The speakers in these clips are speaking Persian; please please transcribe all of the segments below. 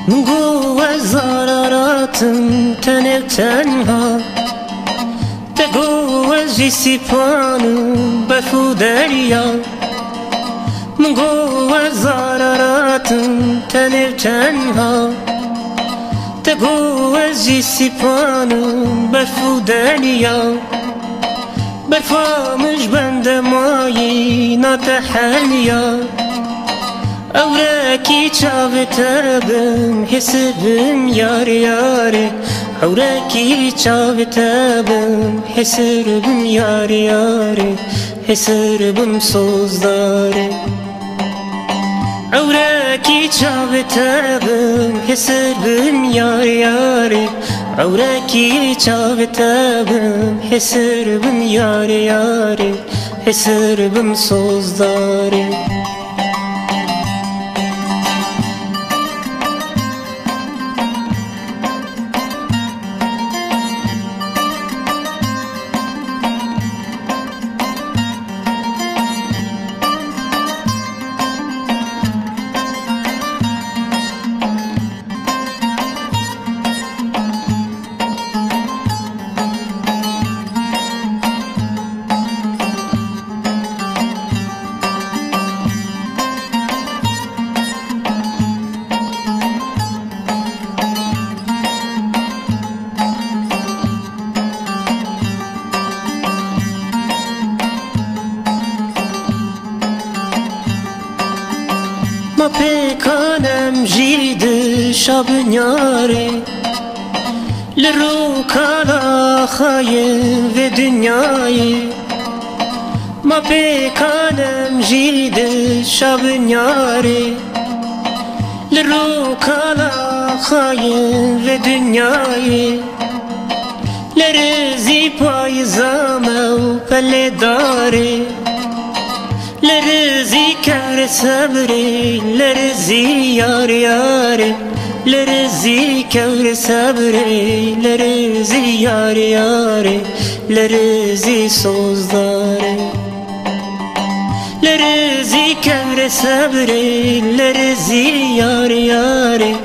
گو از زاراراتم تنه تنها تگو از جیسی پانم برفو دریا گو از زاراراتم تنه تنها تگو از جیسی پانم برفو دریا برفامش بند مایی ناتحلیا أوراكي شافتابم حسبم ياري ياري أوراكي شافتابم حسربم ياري ياري حسربم صوزداري أوراكي شافتابم حسربم ياري ياري أوراكي شافتابم حسربم ياري ياري حسربم صوزداري ما پیکانم جید شب نیاره لرو کالا خایم و دنیای ما پیکانم جید شب نیاره لرو کالا خایم و دنیای لرزی پای زامه و پله داره لرزي كار صبري لرزي يار ياري لرزي كار صبري لرزي يار ياري لرزي صوزداري لرزي كار صبري لرزي يار ياري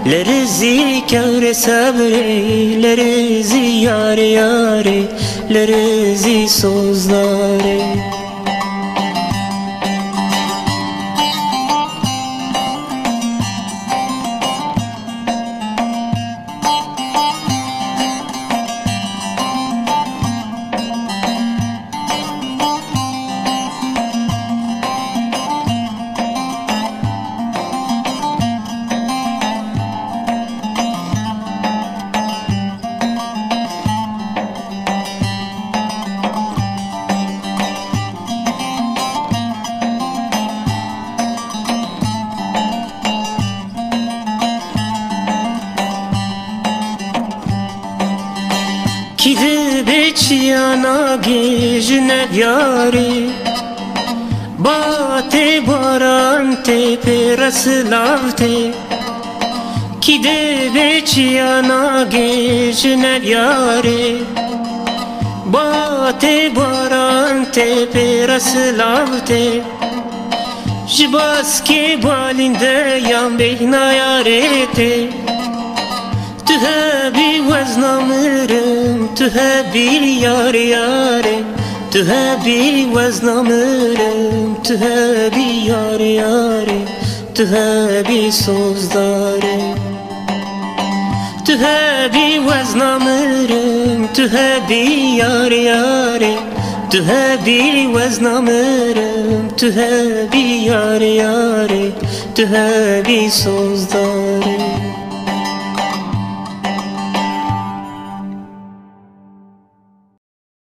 لرزي كار صبري لرزي يار ياري لرزي صوزداري بچیانا گیجن بیاری باته باران ته پرس لاوته کیده بچیانا گیجن بیاری باته باران ته پرس لاوته جباس که بالنده یام بهنا یارته تهبي وزنامرم تهبي ياري ياري تهبي وزنامرم تهبي ياري ياري تهبي صوزداري تهبي وزنامرم تهبي ياري ياري تهبي وزنامرم تهبي ياري ياري تهبي صوزداري